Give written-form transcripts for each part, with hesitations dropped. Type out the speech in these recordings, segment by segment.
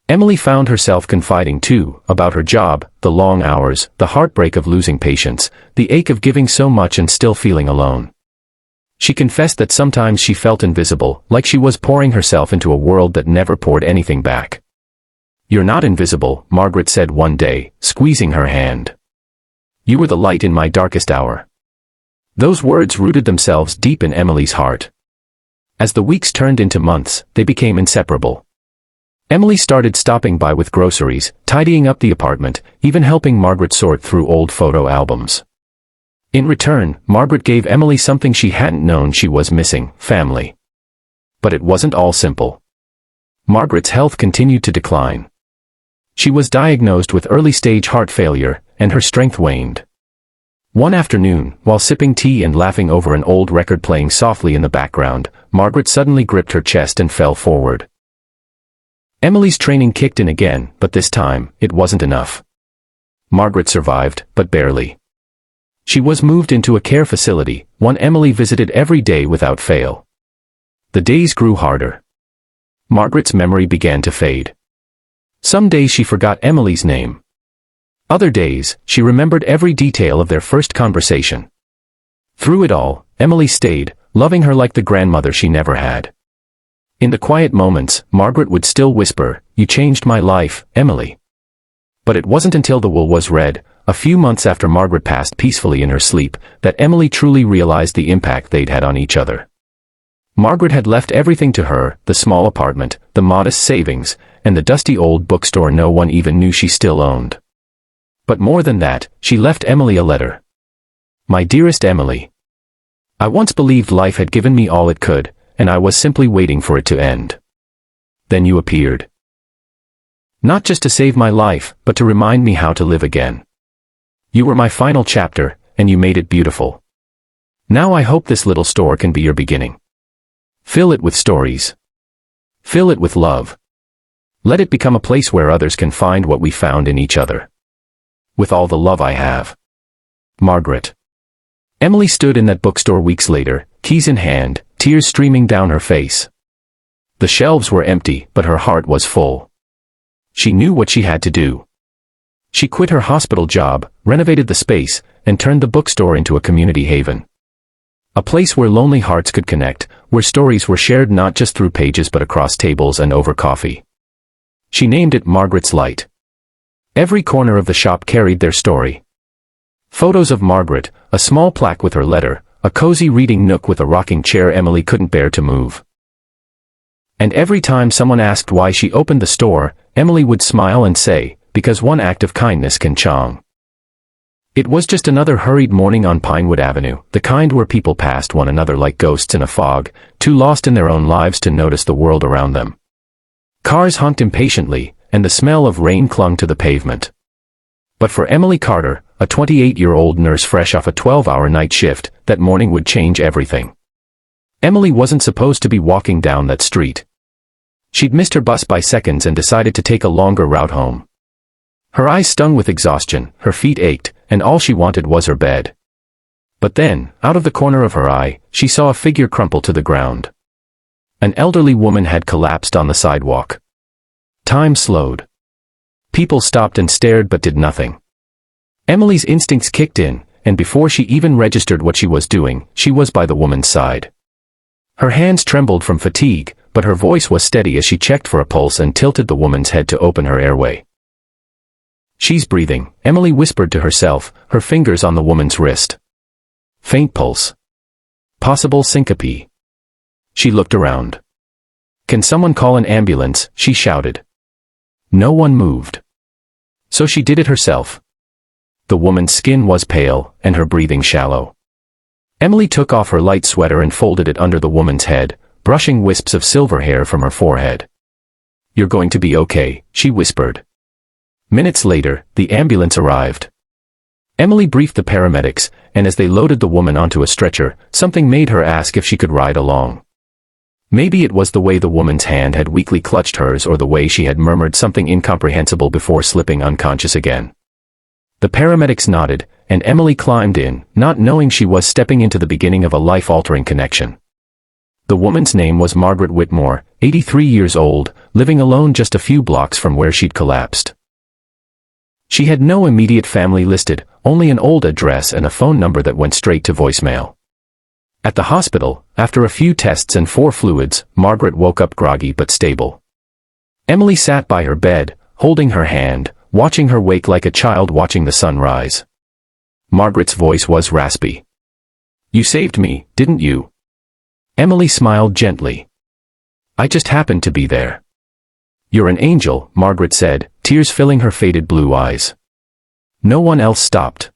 Emily found herself confiding too, about her job, the long hours, the heartbreak of losing patience, the ache of giving so much and still feeling alone. She confessed that sometimes she felt invisible, like she was pouring herself into a world that never poured anything back. "You're not invisible," Margaret said one day, squeezing her hand. "You were the light in my darkest hour." Those words rooted themselves deep in Emily's heart. As the weeks turned into months, they became inseparable. Emily started stopping by with groceries, tidying up the apartment, even helping Margaret sort through old photo albums. In return, Margaret gave Emily something she hadn't known she was missing: family. But it wasn't all simple. Margaret's health continued to decline. She was diagnosed with early-stage heart failure, and her strength waned. One afternoon, while sipping tea and laughing over an old record playing softly in the background, Margaret suddenly gripped her chest and fell forward. Emily's training kicked in again, but this time, it wasn't enough. Margaret survived, but barely. She was moved into a care facility, one Emily visited every day without fail. The days grew harder. Margaret's memory began to fade. Some days she forgot Emily's name. Other days, she remembered every detail of their first conversation. Through it all, Emily stayed, loving her like the grandmother she never had. In the quiet moments, Margaret would still whisper, "You changed my life, Emily." But it wasn't until the will was read, a few months after Margaret passed peacefully in her sleep, that Emily truly realized the impact they'd had on each other. Margaret had left everything to her: the small apartment, the modest savings, and the dusty old bookstore no one even knew she still owned. But more than that, she left Emily a letter. "My dearest Emily, I once believed life had given me all it could, and I was simply waiting for it to end. Then you appeared. Not just to save my life, but to remind me how to live again. You were my final chapter, and you made it beautiful. Now I hope this little store can be your beginning. Fill it with stories. Fill it with love. Let it become a place where others can find what we found in each other. With all the love I have. Margaret." Emily stood in that bookstore weeks later, keys in hand, tears streaming down her face. The shelves were empty, but her heart was full. She knew what she had to do. She quit her hospital job, renovated the space, and turned the bookstore into a community haven. A place where lonely hearts could connect, where stories were shared not just through pages but across tables and over coffee. She named it Margaret's Light. Every corner of the shop carried their story. Photos of Margaret, a small plaque with her letter, a cozy reading nook with a rocking chair Emily couldn't bear to move. And every time someone asked why she opened the store, Emily would smile and say, "Because one act of kindness can change." It was just another hurried morning on Pinewood Avenue, the kind where people passed one another like ghosts in a fog, too lost in their own lives to notice the world around them. Cars honked impatiently, and the smell of rain clung to the pavement. But for Emily Carter, a 28-year-old nurse fresh off a 12-hour night shift, that morning would change everything. Emily wasn't supposed to be walking down that street. She'd missed her bus by seconds and decided to take a longer route home. Her eyes stung with exhaustion, her feet ached, and all she wanted was her bed. But then, out of the corner of her eye, she saw a figure crumple to the ground. An elderly woman had collapsed on the sidewalk. Time slowed. People stopped and stared but did nothing. Emily's instincts kicked in, and before she even registered what she was doing, she was by the woman's side. Her hands trembled from fatigue, but her voice was steady as she checked for a pulse and tilted the woman's head to open her airway. "She's breathing," Emily whispered to herself, her fingers on the woman's wrist. Faint pulse. Possible syncope. She looked around. "Can someone call an ambulance?" she shouted. No one moved. So she did it herself. The woman's skin was pale, and her breathing shallow. Emily took off her light sweater and folded it under the woman's head, brushing wisps of silver hair from her forehead. "You're going to be okay," she whispered. Minutes later, the ambulance arrived. Emily briefed the paramedics, and as they loaded the woman onto a stretcher, something made her ask if she could ride along. Maybe it was the way the woman's hand had weakly clutched hers or the way she had murmured something incomprehensible before slipping unconscious again. The paramedics nodded, and Emily climbed in, not knowing she was stepping into the beginning of a life-altering connection. The woman's name was Margaret Whitmore, 83 years old, living alone just a few blocks from where she'd collapsed. She had no immediate family listed, only an old address and a phone number that went straight to voicemail. At the hospital, after a few tests and 4 fluids, Margaret woke up groggy but stable. Emily sat by her bed, holding her hand, watching her wake like a child watching the sun rise. Margaret's voice was raspy. "You saved me, didn't you?" Emily smiled gently. "I just happened to be there." "You're an angel," Margaret said, tears filling her faded blue eyes. No one else stopped.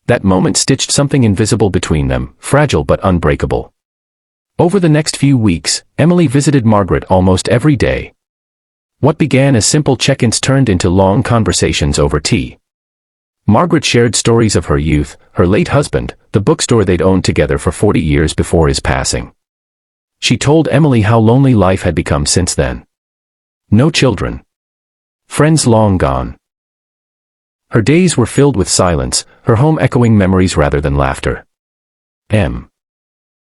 That moment stitched something invisible between them, fragile but unbreakable. Over the next few weeks, Emily visited Margaret almost every day. What began as simple check-ins turned into long conversations over tea. Margaret shared stories of her youth, her late husband, the bookstore they'd owned together for 40 years before his passing. She told Emily how lonely life had become since then. No children. Friends long gone. Her days were filled with silence, her home echoing memories rather than laughter. M.